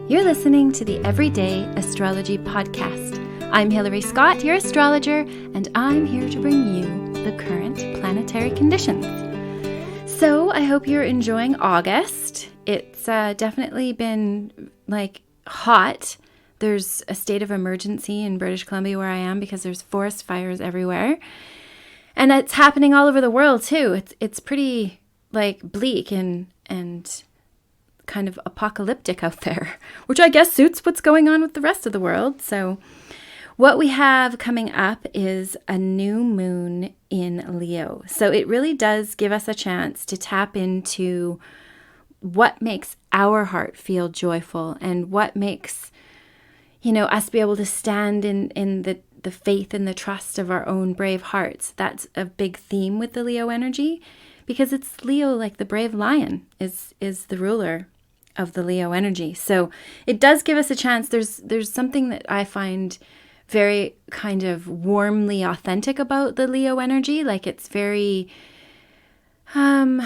You're listening to the Everyday Astrology Podcast. I'm Hilary Scott, your astrologer, and I'm here to bring you the current planetary conditions. So I hope you're enjoying August. It's definitely been hot. There's a state of emergency in British Columbia where I am because there's forest fires everywhere. And it's happening all over the world too. It's pretty bleak and kind of apocalyptic out there, which I guess suits what's going on with the rest of the world. So what we have coming up is a new moon in Leo. So it really does give us a chance to tap into what makes our heart feel joyful and what makes, us be able to stand in the faith and the trust of our own brave hearts. That's a big theme with the Leo energy because it's Leo, like the brave lion is the ruler of the Leo energy. So it does give us a chance. There's something that I find very kind of warmly authentic about the Leo energy. Like it's very kind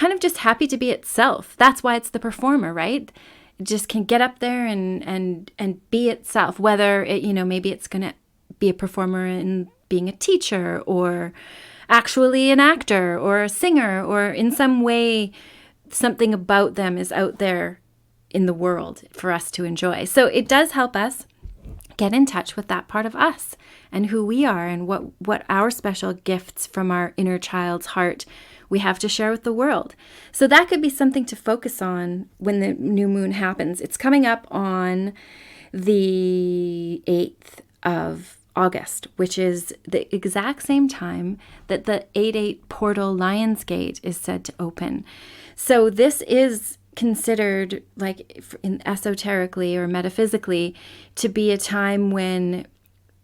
of just happy to be itself. That's why it's the performer, right? It just can get up there and be itself, whether it, maybe it's going to be a performer in being a teacher or actually an actor or a singer, or in some way something about them is out there in the world for us to enjoy. So it does help us get in touch with that part of us and who we are and what our special gifts from our inner child's heart we have to share with the world. So that could be something to focus on when the new moon happens. It's coming up on the 8th of August, which is the exact same time that the 8/8 portal Lionsgate is said to open. So this is considered, esoterically or metaphysically, to be a time when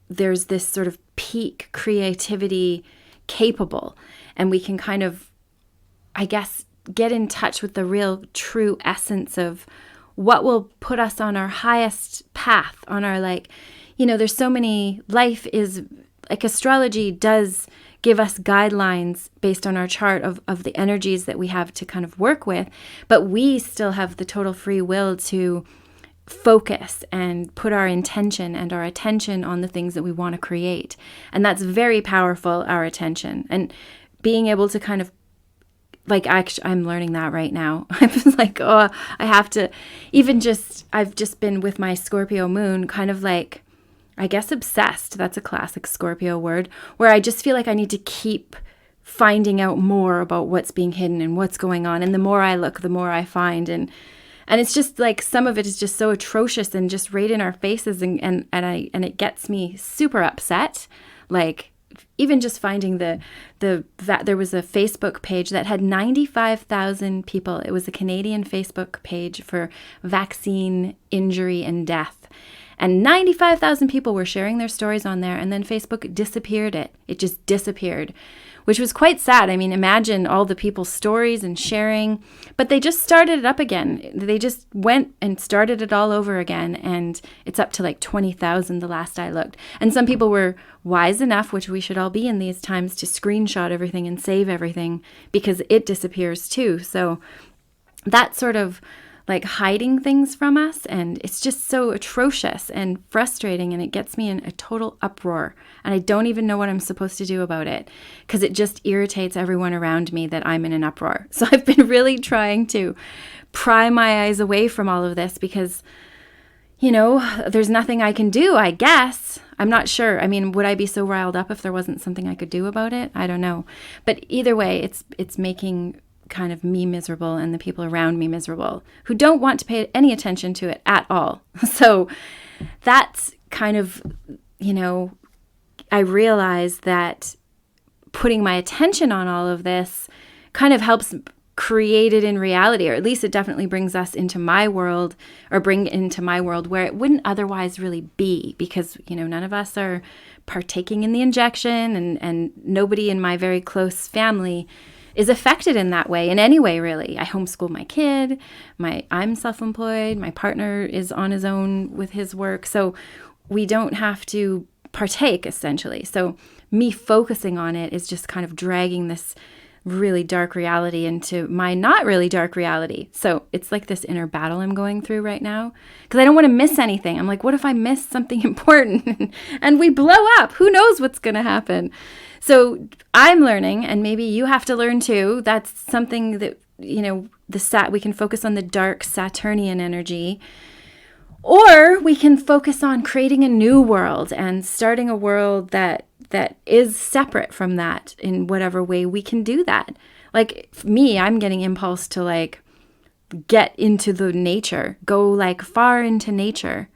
there's this sort of peak creativity capable, and we can kind of, I guess, get in touch with the real true essence of what will put us on our highest path, on our there's so many, life is, astrology does give us guidelines based on our chart of the energies that we have to kind of work with, but we still have the total free will to focus and put our intention and our attention on the things that we want to create. And that's very powerful, our attention. And being able to kind of, I'm learning that right now. I'm just I have to, I've just been with my Scorpio moon kind of I guess obsessed, that's a classic Scorpio word, where I just feel like I need to keep finding out more about what's being hidden and what's going on. And the more I look, the more I find. And it's just some of it is just so atrocious and just right in our faces. And it gets me super upset. Even just finding that there was a Facebook page that had 95,000 people. It was a Canadian Facebook page for vaccine injury and death. And 95,000 people were sharing their stories on there, and then Facebook disappeared it. It just disappeared, which was quite sad. I mean, imagine all the people's stories and sharing, but they just started it up again. They just went and started it all over again, and it's up to 20,000 the last I looked. And some people were wise enough, which we should all be in these times, to screenshot everything and save everything because it disappears too. So that sort of hiding things from us, and it's just so atrocious and frustrating, and it gets me in a total uproar, and I don't even know what I'm supposed to do about it because it just irritates everyone around me that I'm in an uproar. So I've been really trying to pry my eyes away from all of this because there's nothing I can do, I guess. I'm not sure. I mean, would I be so riled up if there wasn't something I could do about it? I don't know. But either way, it's making kind of me miserable and the people around me miserable who don't want to pay any attention to it at all. So that's kind of, I realize that putting my attention on all of this kind of helps create it in reality, or at least it definitely brings us into my world, or bring it into my world where it wouldn't otherwise really be, because, none of us are partaking in the injection, and nobody in my very close family is affected in that way, in any way, really. I homeschool my kid, I'm self-employed, my partner is on his own with his work, so we don't have to partake, essentially. So me focusing on it is just kind of dragging this really dark reality into my not really dark reality. So it's like this inner battle I'm going through right now because I don't want to miss anything. I'm like, what if I miss something important and we blow up? Who knows what's going to happen? So I'm learning, and maybe you have to learn too. That's something that, we can focus on the dark Saturnian energy, or we can focus on creating a new world and starting a world that is separate from that in whatever way we can do that. Like me, I'm getting impulse to like get into the nature, go like far into nature.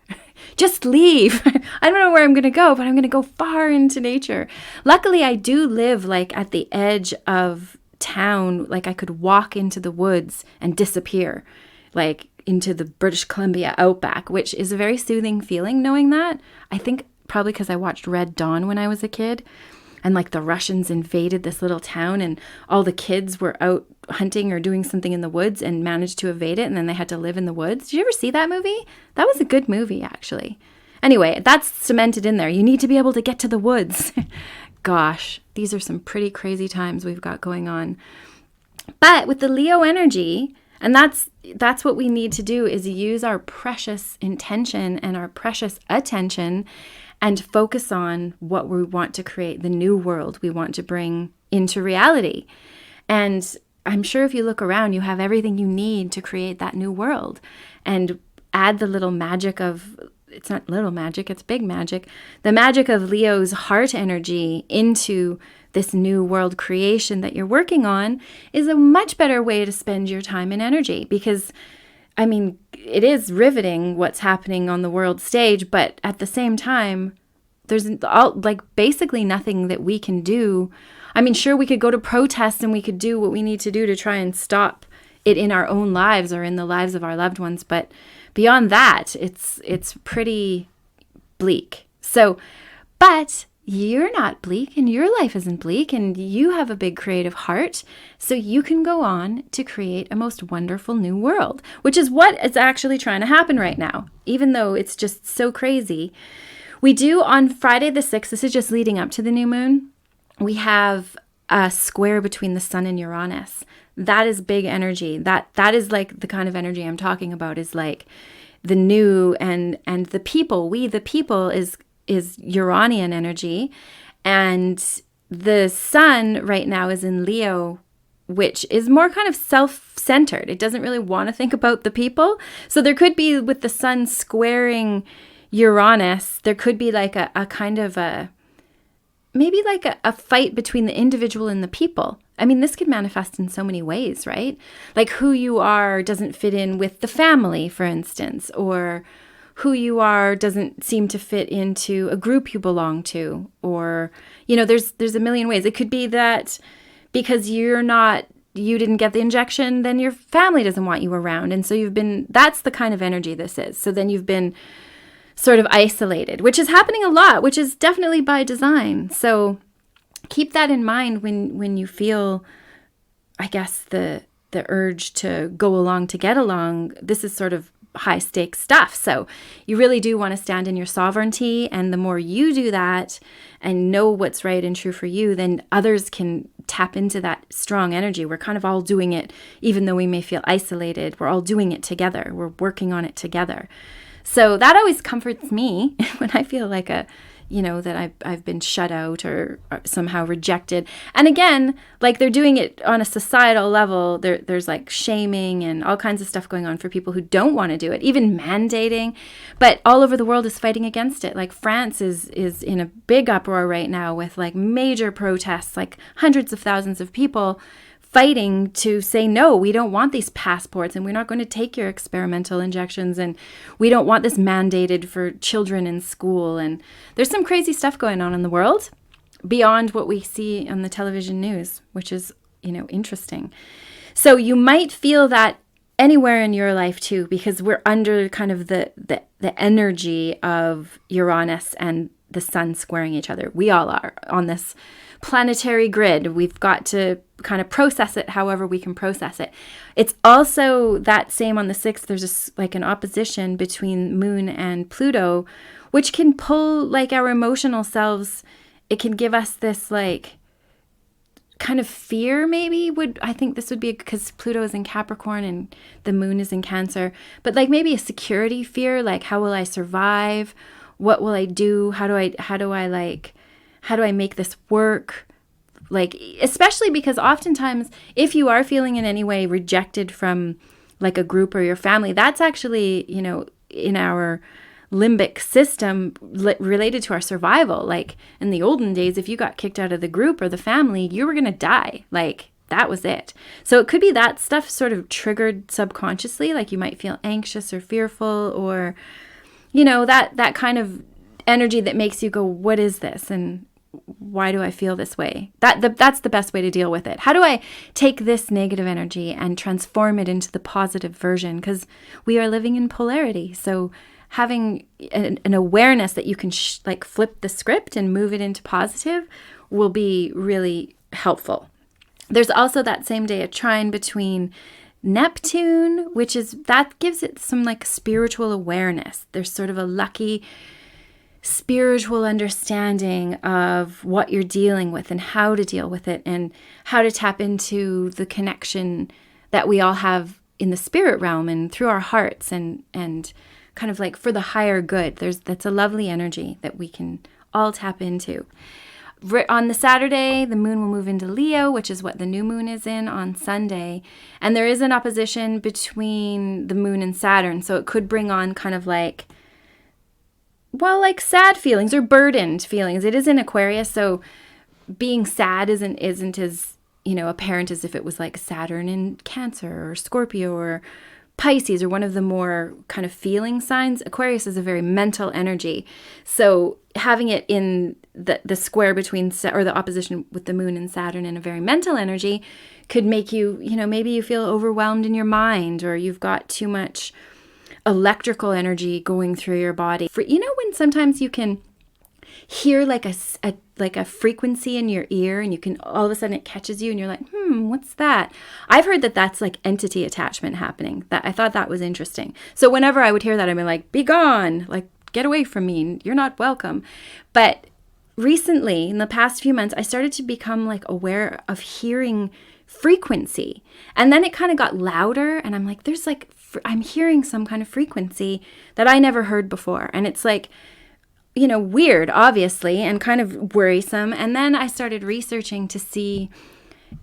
Just leave. I don't know where I'm going to go, but I'm going to go far into nature. Luckily, I do live like at the edge of town. Like I could walk into the woods and disappear, like into the British Columbia outback, which is a very soothing feeling knowing that. I think probably because I watched Red Dawn when I was a kid, and like the Russians invaded this little town and all the kids were out hunting or doing something in the woods and managed to evade it, and then they had to live in the woods. Did you ever see that movie? That was a good movie, actually. Anyway, that's cemented in there. You need to be able to get to the woods. Gosh, these are some pretty crazy times we've got going on. But with the Leo energy, and that's what we need to do, is use our precious intention and our precious attention and focus on what we want to create, the new world we want to bring into reality. And I'm sure if you look around, you have everything you need to create that new world. And add the little magic of, it's not little magic, it's big magic, the magic of Leo's heart energy into this new world creation that you're working on is a much better way to spend your time and energy. Because, I mean, it is riveting what's happening on the world stage, but at the same time, there's basically nothing that we can do. I mean, sure, we could go to protests and we could do what we need to do to try and stop it in our own lives or in the lives of our loved ones. But beyond that, it's pretty bleak. So, but you're not bleak and your life isn't bleak and you have a big creative heart. So you can go on to create a most wonderful new world, which is what is actually trying to happen right now, even though it's just so crazy. We do on Friday the 6th, this is just leading up to the new moon, we have a square between the sun and Uranus. That is big energy. That is like the kind of energy I'm talking about, is like the new and the people. We, the people, is Uranian energy. And the sun right now is in Leo, which is more kind of self-centered. It doesn't really want to think about the people. So there could be, with the sun squaring Uranus, there could be like a kind of maybe like a fight between the individual and the people. I mean, this could manifest in so many ways, right? Like who you are doesn't fit in with the family, for instance, or who you are doesn't seem to fit into a group you belong to, or, there's a million ways. It could be that because you didn't get the injection, then your family doesn't want you around. And so that's the kind of energy this is. So then you've been sort of isolated, which is happening a lot, which is definitely by design. So keep that in mind when you feel, I guess, the urge to go along to get along. This is sort of high stakes stuff. So you really do want to stand in your sovereignty. And the more you do that and know what's right and true for you, then others can tap into that strong energy. We're kind of all doing it, even though we may feel isolated. We're all doing it together. We're working on it together. So that always comforts me when I feel like that I've been shut out or somehow rejected. And again, like they're doing it on a societal level. There's like shaming and all kinds of stuff going on for people who don't want to do it, even mandating. But all over the world is fighting against it. Like France is in a big uproar right now with like major protests, like hundreds of thousands of people fighting to say, no, we don't want these passports and we're not going to take your experimental injections and we don't want this mandated for children in school. And there's some crazy stuff going on in the world beyond what we see on the television news, which is, interesting. So you might feel that anywhere in your life too, because we're under kind of the energy of Uranus and the sun squaring each other. We all are on this planetary grid. We've got to kind of process it however we can process it. It's also that same on the 6th. There's like an opposition between Moon and Pluto, which can pull like our emotional selves. It can give us this like kind of fear maybe I think this would be because Pluto is in Capricorn and the moon is in Cancer, but like maybe a security fear, like how will I survive? What will I do? How do I make this work? Like, especially because oftentimes if you are feeling in any way rejected from like a group or your family, that's actually, in our limbic system related to our survival. Like in the olden days, if you got kicked out of the group or the family, you were going to die. Like that was it. So it could be that stuff sort of triggered subconsciously, like you might feel anxious or fearful, or, that kind of energy that makes you go, what is this? And why do I feel this way? That's the best way to deal with it. How do I take this negative energy and transform it into the positive version? Because we are living in polarity. So having an awareness that you can flip the script and move it into positive will be really helpful. There's also that same day a trine between Neptune, that gives it some like spiritual awareness. There's sort of a lucky spiritual understanding of what you're dealing with and how to deal with it and how to tap into the connection that we all have in the spirit realm and through our hearts and kind of like for the higher good. That's a lovely energy that we can all tap into. On the Saturday, the moon will move into Leo, which is what the new moon is in on Sunday. And there is an opposition between the moon and Saturn. So it could bring on kind of like sad feelings or burdened feelings. It is in Aquarius, so being sad isn't as, apparent as if it was like Saturn in Cancer or Scorpio or Pisces or one of the more kind of feeling signs. Aquarius is a very mental energy. So having it in the square between, or the opposition with the moon and Saturn in a very mental energy could make you, maybe you feel overwhelmed in your mind, or you've got too much electrical energy going through your body. When sometimes you can hear like a frequency in your ear, and you can all of a sudden it catches you and you're like, what's that? I've heard that that's like entity attachment happening. That I thought that was interesting. So whenever I would hear that, I'd be like, be gone, like get away from me, you're not welcome. But recently, in the past few months, I started to become like aware of hearing frequency, and then it kind of got louder, and I'm like, I'm hearing some kind of frequency that I never heard before, and it's like, weird, obviously, and kind of worrisome. And then I started researching to see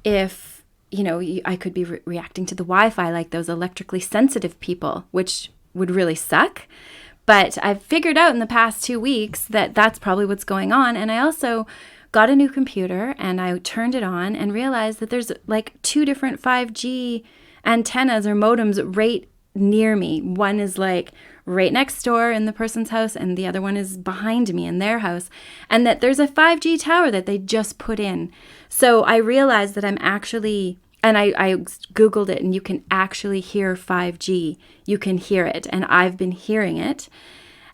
if, I could be reacting to the Wi-Fi like those electrically sensitive people, which would really suck. But I've figured out in the past 2 weeks that that's probably what's going on. And I also got a new computer and I turned it on and realized that there's like 2 different 5G antennas or modems right near me. One is like right next door in the person's house, and the other one is behind me in their house, and that there's a 5G tower that they just put in. So I realized that I'm actually, and I Googled it, and you can actually hear 5G. You can hear it, and I've been hearing it.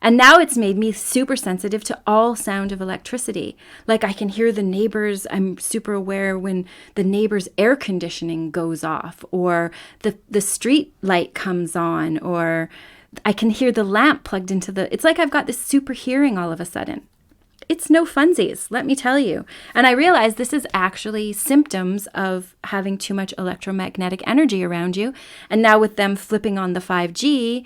And now it's made me super sensitive to all sound of electricity. Like I can hear the neighbors. I'm super aware when the neighbor's air conditioning goes off, or the street light comes on, or I can hear the lamp plugged into it's like I've got this super hearing all of a sudden. It's no funsies, let me tell you. And I realize this is actually symptoms of having too much electromagnetic energy around you. And now with them flipping on the 5G,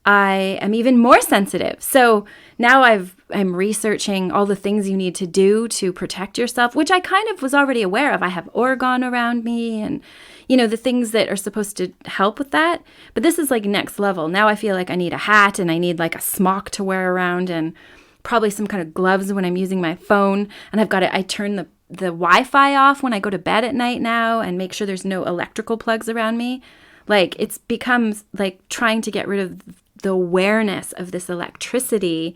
I am even more sensitive. So now I'm researching all the things you need to do to protect yourself, which I kind of was already aware of. I have Oregon around me and, the things that are supposed to help with that. But this is like next level. Now I feel like I need a hat and I need like a smock to wear around and probably some kind of gloves when I'm using my phone. And I turn the Wi-Fi off when I go to bed at night now and make sure there's no electrical plugs around me. Like it's becomes like trying to get rid of the awareness of this electricity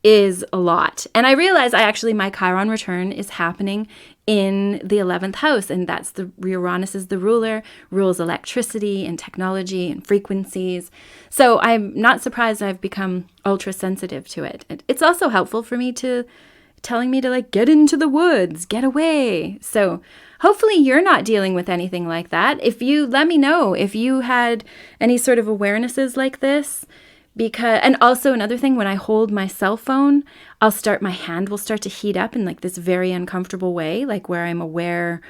is a lot. And I realize my Chiron return is happening in the 11th house, and that's Uranus is the ruler, rules electricity and technology and frequencies. So I'm not surprised I've become ultra sensitive to it. It's also helpful for me telling me to like get into the woods, get away. So hopefully you're not dealing with anything like that. If you let me know if you had any sort of awarenesses like this. And also another thing, when I hold my cell phone, my hand will start to heat up in like this very uncomfortable way, like where I'm aware,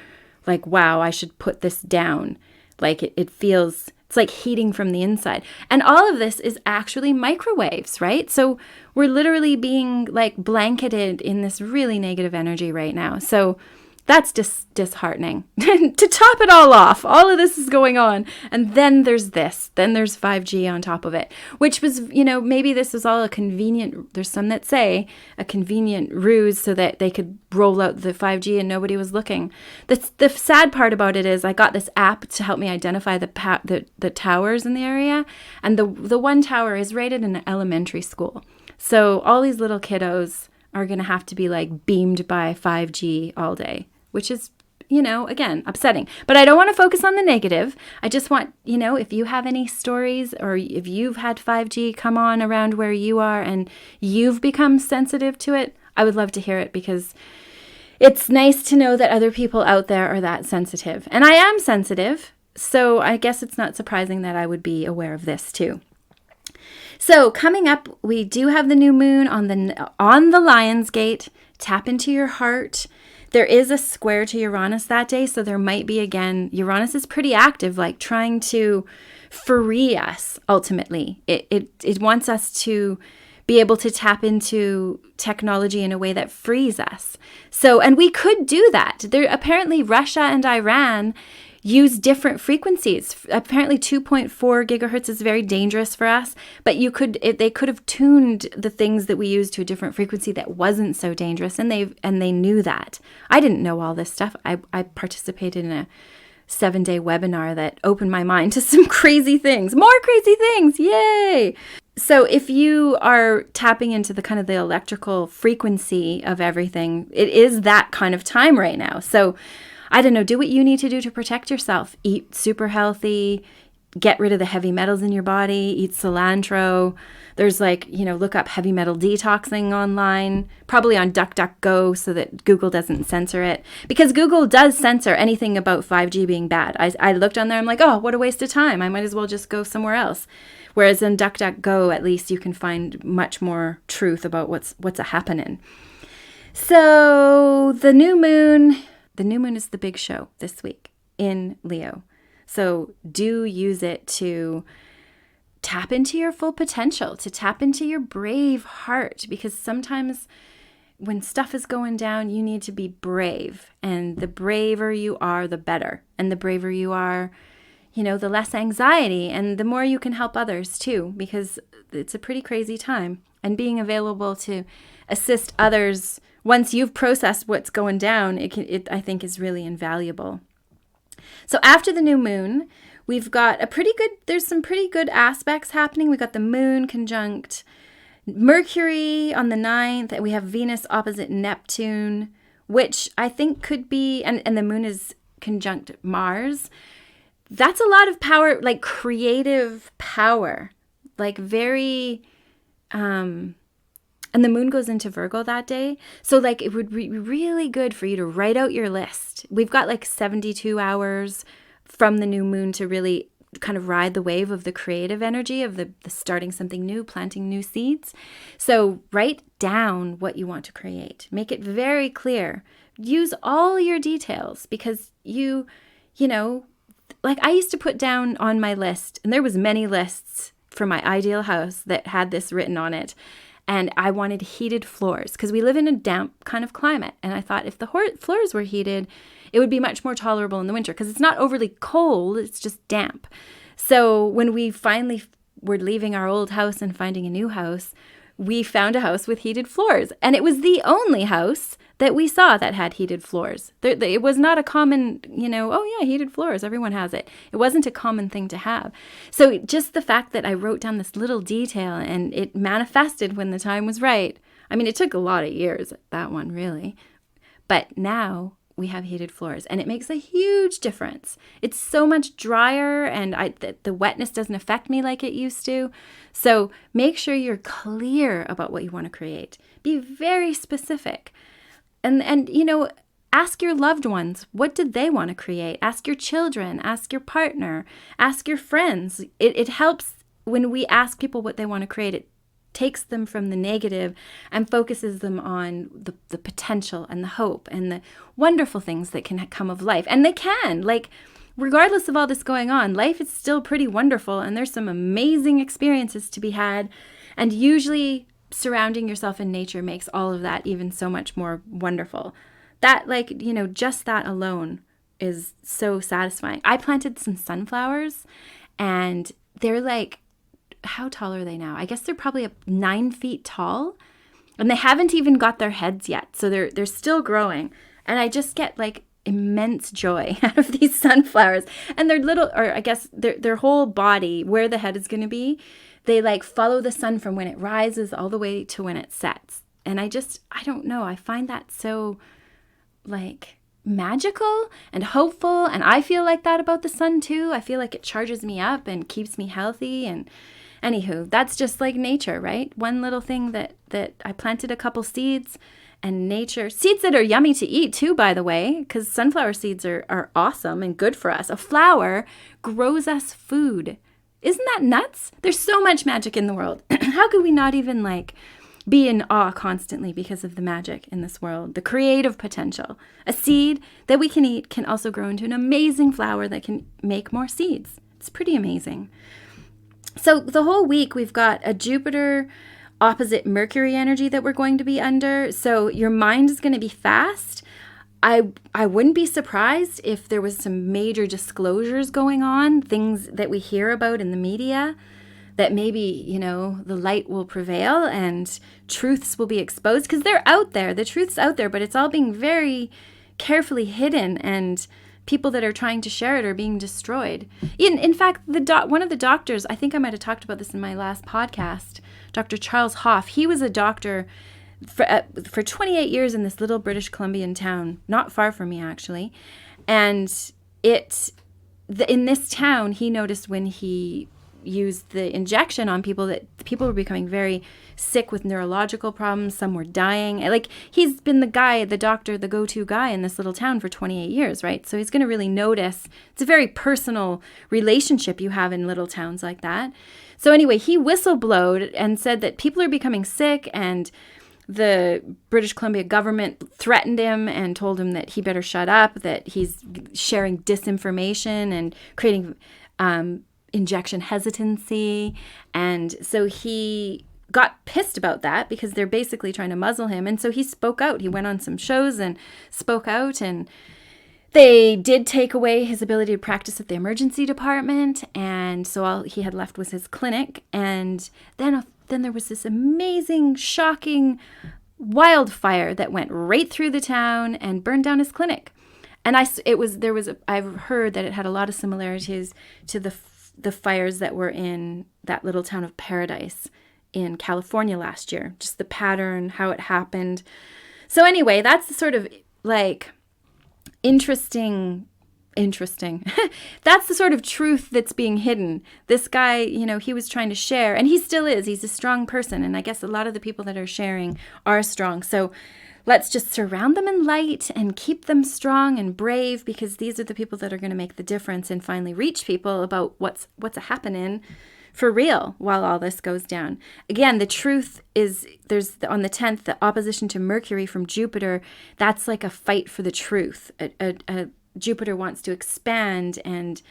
like, wow, I should put this down. Like it feels, it's like heating from the inside. And all of this is actually microwaves, right? So we're literally being like blanketed in this really negative energy right now. So that's just disheartening. To top it all off, all of this is going on. And then there's this. Then there's 5G on top of it, which was, maybe this was all a convenient, there's some that say a convenient ruse so that they could roll out the 5G and nobody was looking. The sad part about it is I got this app to help me identify the towers in the area. And the one tower is rated in an elementary school. So all these little kiddos are going to have to be like beamed by 5G all day, which is, again, upsetting. But I don't want to focus on the negative. I just want, if you have any stories or if you've had 5G come on around where you are and you've become sensitive to it, I would love to hear it, because it's nice to know that other people out there are that sensitive. And I am sensitive, so I guess it's not surprising that I would be aware of this too. So coming up, we do have the new moon on the Lion's Gate. Tap into your heart. There is a square to Uranus that day, so there might be, again, Uranus is pretty active, like trying to free us, ultimately. It wants us to be able to tap into technology in a way that frees us. So, and we could do that. Apparently, Russia and Iran use different frequencies. Apparently 2.4 gigahertz is very dangerous for us, but they could have tuned the things that we use to a different frequency that wasn't so dangerous, and they knew that. I didn't know all this stuff. I participated in a 7-day webinar that opened my mind to some crazy things. More crazy things. Yay! So if you are tapping into the kind of the electrical frequency of everything, it is that kind of time right now. So I don't know, do what you need to do to protect yourself. Eat super healthy, get rid of the heavy metals in your body, eat cilantro. There's look up heavy metal detoxing online, probably on DuckDuckGo so that Google doesn't censor it. Because Google does censor anything about 5G being bad. I looked on there, I'm like, oh, what a waste of time. I might as well just go somewhere else. Whereas in DuckDuckGo, at least you can find much more truth about what's happening. So the new moon is the big show this week in Leo. So do use it to tap into your full potential, to tap into your brave heart, because sometimes when stuff is going down, you need to be brave. And the braver you are, the better. And the braver you are, the less anxiety, and the more you can help others too, because it's a pretty crazy time. And being available to assist others once you've processed what's going down, I think is really invaluable. So after the new moon, we've got there's some pretty good aspects happening. We've got the moon conjunct Mercury on the 9th, and we have Venus opposite Neptune, which I think could be, and the moon is conjunct Mars. That's a lot of power, like creative power, like very, and the moon goes into Virgo that day. So it would be really good for you to write out your list. We've got 72 hours from the new moon to really kind of ride the wave of the creative energy of the starting something new, planting new seeds. So write down what you want to create. Make it very clear. Use all your details, because I used to put down on my list, and there was many lists for my ideal house that had this written on it. And I wanted heated floors because we live in a damp kind of climate. And I thought if the floors were heated, it would be much more tolerable in the winter because it's not overly cold, it's just damp. So when we finally were leaving our old house and finding a new house, we found a house with heated floors. And it was the only house that we saw that had heated floors. It was not a common, oh yeah, heated floors, everyone has it. It wasn't a common thing to have. So just the fact that I wrote down this little detail and it manifested when the time was right. I mean, it took a lot of years, that one really. But now we have heated floors and it makes a huge difference. It's so much drier and the wetness doesn't affect me like it used to. So make sure you're clear about what you want to create. Be very specific. And ask your loved ones, what did they want to create? Ask your children, ask your partner, ask your friends. It helps when we ask people what they want to create. It takes them from the negative and focuses them on the potential and the hope and the wonderful things that can come of life. And they can, like, regardless of all this going on, life is still pretty wonderful, and there's some amazing experiences to be had. And usually surrounding yourself in nature makes all of that even so much more wonderful. That, like, you know, just that alone is so satisfying. I planted some sunflowers, and they're like, how tall are they now? I guess they're probably 9 feet tall, and they haven't even got their heads yet. So they're still growing. And I just get like immense joy out of these sunflowers. And they're little, or I guess their whole body, where the head is going to be, they like follow the sun from when it rises all the way to when it sets. And I don't know. I find that so like magical and hopeful. And I feel like that about the sun too. I feel like it charges me up and keeps me healthy. And anywho, that's just like nature, right? One little thing that I planted a couple seeds, and nature, seeds that are yummy to eat too, by the way, because sunflower seeds are awesome and good for us. A flower grows us food. Isn't that nuts? There's so much magic in the world. How could we not even like be in awe constantly because of the magic in this world, the creative potential? A seed that we can eat can also grow into an amazing flower that can make more seeds. It's pretty amazing. So the whole week we've got a Jupiter opposite Mercury energy that we're going to be under. So your mind is going to be fast. I wouldn't be surprised if there was some major disclosures going on, things that we hear about in the media, that maybe, you know, the light will prevail and truths will be exposed, because they're out there. The truth's out there, but it's all being very carefully hidden, and people that are trying to share it are being destroyed. In fact, one of the doctors, I think I might have talked about this in my last podcast, Dr. Charles Hoff, he was a doctor for 28 years in this little British Columbian town, not far from me actually. And in this town, he noticed when he used the injection on people that people were becoming very sick with neurological problems. Some were dying. Like, he's been the doctor, the go-to guy in this little town for 28 years, right? So he's going to really notice. It's a very personal relationship you have in little towns like that. So anyway, he whistleblowed and said that people are becoming sick, and the British Columbia government threatened him and told him that he better shut up, that he's sharing disinformation and creating injection hesitancy. And so he got pissed about that, because they're basically trying to muzzle him. And so he spoke out. He went on some shows and spoke out, and they did take away his ability to practice at the emergency department. And so all he had left was his clinic. And then there was this amazing, shocking wildfire that went right through the town and burned down his clinic. And I've heard that it had a lot of similarities to the fires that were in that little town of Paradise in California last year. Just the pattern, how it happened. So anyway, that's the sort of like interesting. That's the sort of truth that's being hidden. This guy, you know, he was trying to share, and he still is. He's a strong person, and I guess a lot of the people that are sharing are strong. So let's just surround them in light and keep them strong and brave, because these are the people that are going to make the difference and finally reach people about what's happening for real while all this goes down. Again, the truth is, on the 10th, the opposition to Mercury from Jupiter. That's like a fight for the truth. Jupiter wants to expand and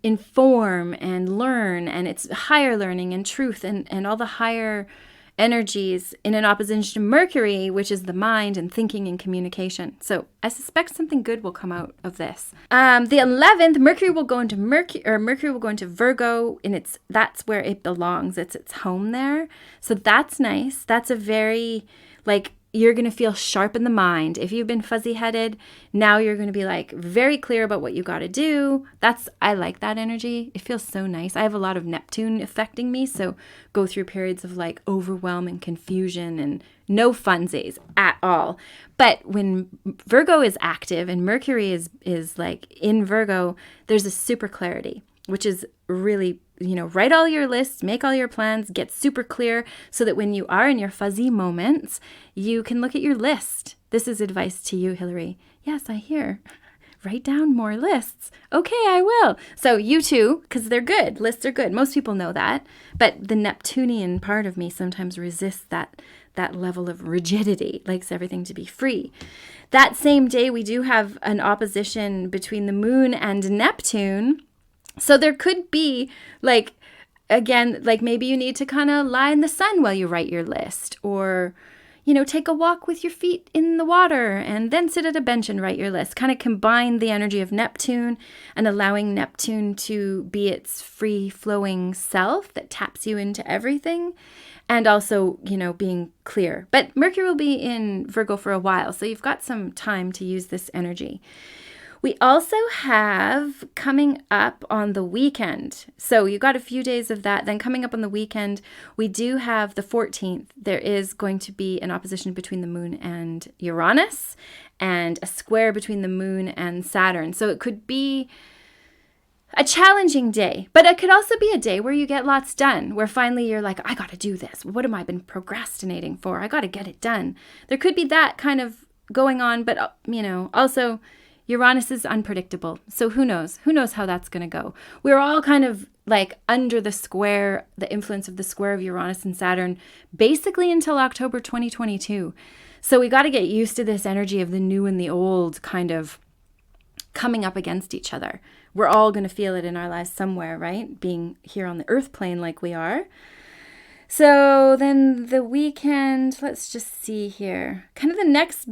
inform and learn, and it's higher learning and truth and all the higher energies, in an opposition to Mercury, which is the mind and thinking and communication. So I suspect something good will come out of this. The 11th, Mercury will go into Virgo, and that's where it belongs. It's its home there. So that's nice. That's a very, like, you're going to feel sharp in the mind. If you've been fuzzy-headed, now you're going to be like very clear about what you got to do. I like that energy. It feels so nice. I have a lot of Neptune affecting me, so go through periods of like overwhelm and confusion and no funsies at all. But when Virgo is active and Mercury is like in Virgo, there's a super clarity, which is really, you know, write all your lists, make all your plans, get super clear, so that when you are in your fuzzy moments, you can look at your list. This is advice to you, Hillary. Yes, I hear. write down more lists. Okay, I will. So you too, because they're good. Lists are good. Most people know that. But the Neptunian part of me sometimes resists that level of rigidity, likes everything to be free. That same day, we do have an opposition between the moon and Neptune. So there could be again, maybe you need to kind of lie in the sun while you write your list, or, take a walk with your feet in the water and then sit at a bench and write your list. Kind of combine the energy of Neptune and allowing Neptune to be its free-flowing self that taps you into everything, and also, being clear. But Mercury will be in Virgo for a while, so you've got some time to use this energy. We also have coming up on the weekend. So you got a few days of that. Then coming up on the weekend, we do have the 14th. There is going to be an opposition between the moon and Uranus, and a square between the moon and Saturn. So it could be a challenging day, but it could also be a day where you get lots done, where finally you're like, I got to do this. What have I been procrastinating for? I got to get it done. There could be that kind of going on, but, also Uranus is unpredictable. So who knows? Who knows how that's going to go? We're all kind of under the square, the influence of the square of Uranus and Saturn, basically until October 2022. So we got to get used to this energy of the new and the old kind of coming up against each other. We're all going to feel it in our lives somewhere, right? Being here on the earth plane like we are. So then the weekend, let's just see here. Kind of the next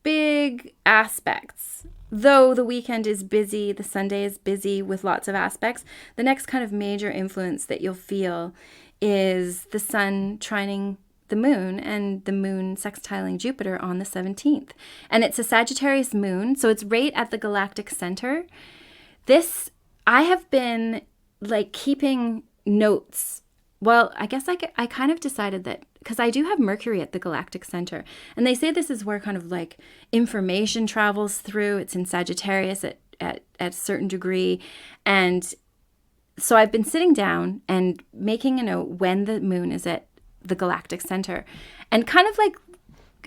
big aspects. Though the weekend is busy, the Sunday is busy with lots of aspects, the next kind of major influence that you'll feel is the sun trining the moon and the moon sextiling Jupiter on the 17th. And it's a Sagittarius moon, so it's right at the galactic center. I have been keeping notes. Well, I guess I kind of decided that, because I do have Mercury at the galactic center, and they say this is where kind of information travels through. It's in Sagittarius at a certain degree. And so I've been sitting down and making a note when the moon is at the galactic center, and kind of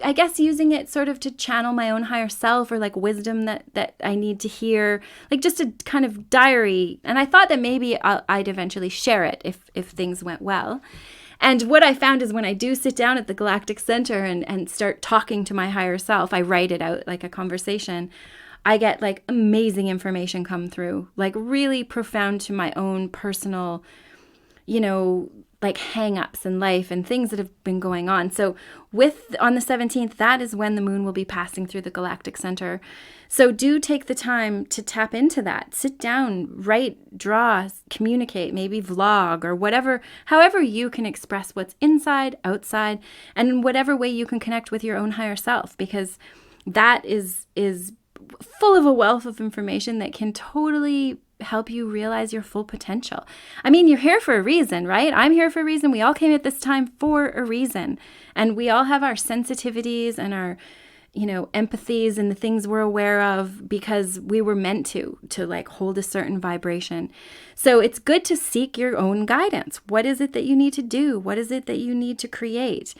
I guess using it sort of to channel my own higher self, or wisdom that I need to hear, just a kind of diary. And I thought that maybe I'd eventually share it if things went well. And what I found is when I do sit down at the galactic center and start talking to my higher self, I write it out like a conversation, I get amazing information come through, really profound to my own personal, hang-ups in life and things that have been going on. So on the 17th, that is when the moon will be passing through the galactic center. So do take the time to tap into that. Sit down, write, draw, communicate, maybe vlog, or whatever, however you can express what's inside, outside, and in whatever way you can connect with your own higher self, because that is full of a wealth of information that can totally help you realize your full potential. I mean, you're here for a reason, right? I'm here for a reason. We all came at this time for a reason. And we all have our sensitivities and our, empathies and the things we're aware of because we were meant to hold a certain vibration. So it's good to seek your own guidance. What is it that you need to do? What is it that you need to create?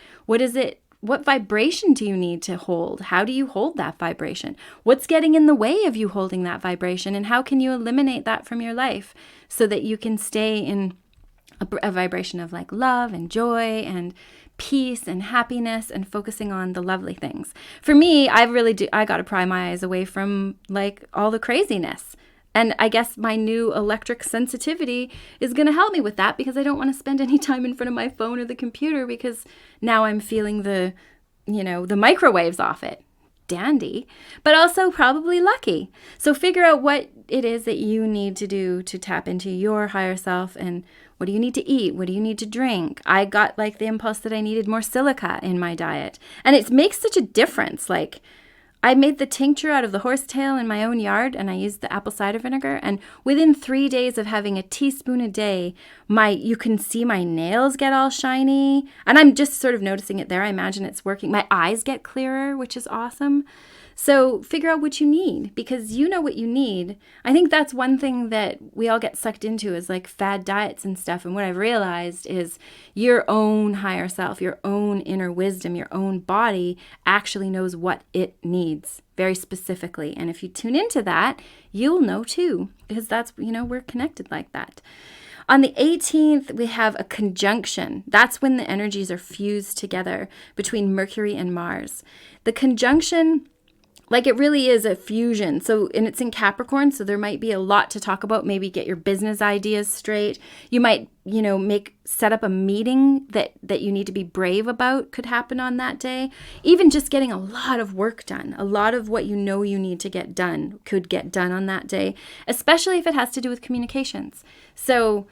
What vibration do you need to hold? How do you hold that vibration? What's getting in the way of you holding that vibration? And how can you eliminate that from your life so that you can stay in a vibration of love and joy and peace and happiness and focusing on the lovely things? For me, I got to pry my eyes away from all the craziness. And I guess my new electric sensitivity is going to help me with that, because I don't want to spend any time in front of my phone or the computer, because now I'm feeling the microwaves off it. Dandy, but also probably lucky. So figure out what it is that you need to do to tap into your higher self, and what do you need to eat? What do you need to drink? I got the impulse that I needed more silica in my diet, and it makes such a difference. I made the tincture out of the horsetail in my own yard, and I used the apple cider vinegar. And within 3 days of having a teaspoon a day, you can see my nails get all shiny. And I'm just sort of noticing it there. I imagine it's working. My eyes get clearer, which is awesome. So figure out what you need, because you know what you need. I think that's one thing that we all get sucked into is like fad diets and stuff. And what I've realized is your own higher self, your own inner wisdom, your own body actually knows what it needs very specifically. And if you tune into that, you'll know too, because that's, we're connected like that. On the 18th, we have a conjunction. That's when the energies are fused together between Mercury and Mars. The conjunction, like it really is a fusion. So, and it's in Capricorn, so there might be a lot to talk about. Maybe get your business ideas straight. You might, set up a meeting that you need to be brave about could happen on that day. Even just getting a lot of work done. A lot of what you need to get done could get done on that day, especially if it has to do with communications. So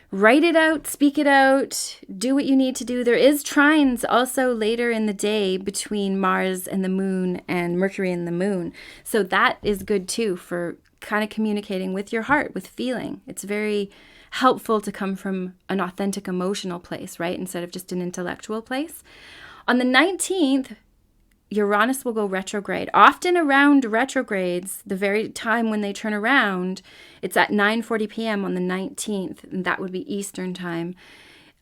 write it out, speak it out, do what you need to do. There is trines also later in the day between Mars and the moon and Mercury and the moon. So that is good too for kind of communicating with your heart, with feeling. It's very helpful to come from an authentic emotional place, right? Instead of just an intellectual place. On the 19th, Uranus will go retrograde. Often around retrogrades, the very time when they turn around, it's at 9:40 p.m. on the 19th, and that would be Eastern time.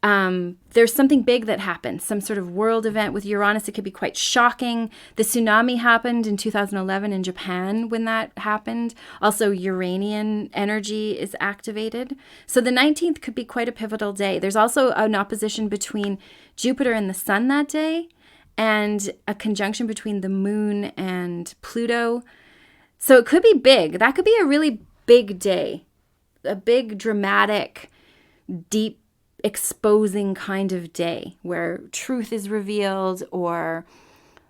There's something big that happens, some sort of world event with Uranus. It could be quite shocking. The tsunami happened in 2011 in Japan when that happened. Also, Uranian energy is activated. So the 19th could be quite a pivotal day. There's also an opposition between Jupiter and the Sun that day, and a conjunction between the moon and Pluto. So it could be big. That could be a really big day, a big, dramatic, deep, exposing kind of day where truth is revealed or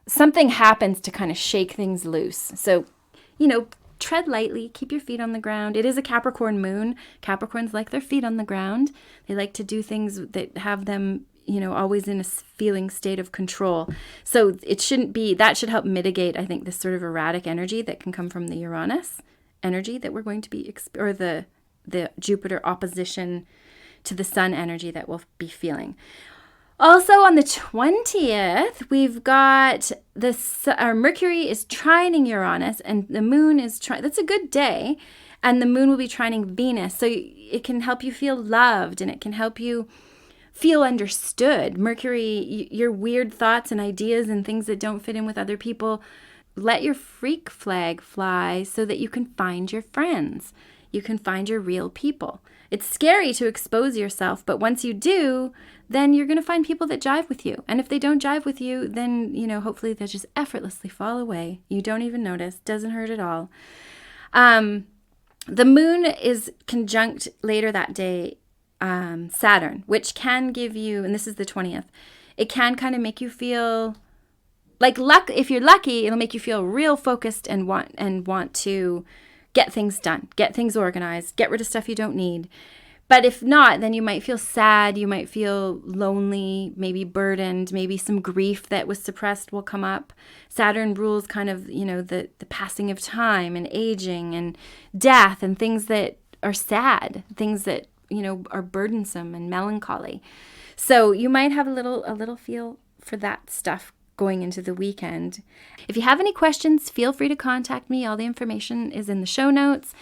something happens to kind of shake things loose. So, tread lightly, keep your feet on the ground. It is a Capricorn moon. Capricorns like their feet on the ground. They like to do things that have them always in a feeling state of control. So it shouldn't be, that should help mitigate, I think, this sort of erratic energy that can come from the Uranus energy that we're going to be, or the Jupiter opposition to the Sun energy that we'll be feeling. Also on the 20th, we've got our Mercury is trining Uranus and the moon is that's a good day. And the moon will be trining Venus. So it can help you feel loved and it can help you feel understood. Mercury, your weird thoughts and ideas and things that don't fit in with other people, let your freak flag fly so that you can find your friends. You can find your real people. It's scary to expose yourself, but once you do, then you're going to find people that jive with you. And if they don't jive with you, then, hopefully they'll just effortlessly fall away. You don't even notice. Doesn't hurt at all. The moon is conjunct later that day, Saturn, which can give you, and this is the 20th, it can kind of make you feel like luck. If you're lucky, it'll make you feel real focused and want to get things done, get things organized, get rid of stuff you don't need. But if not, then you might feel sad, you might feel lonely, maybe burdened, maybe some grief that was suppressed will come up. Saturn rules kind of, the passing of time and aging and death and things that are sad, things that, are burdensome and melancholy. So you might have a little feel for that stuff going into the weekend. If you have any questions, feel free to contact me. All the information is in the show notes.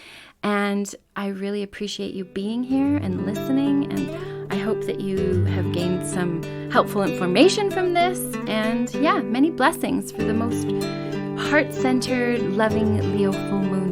And I really appreciate you being here and listening. And I hope that you have gained some helpful information from this. And many blessings for the most heart-centered, loving Leo full moon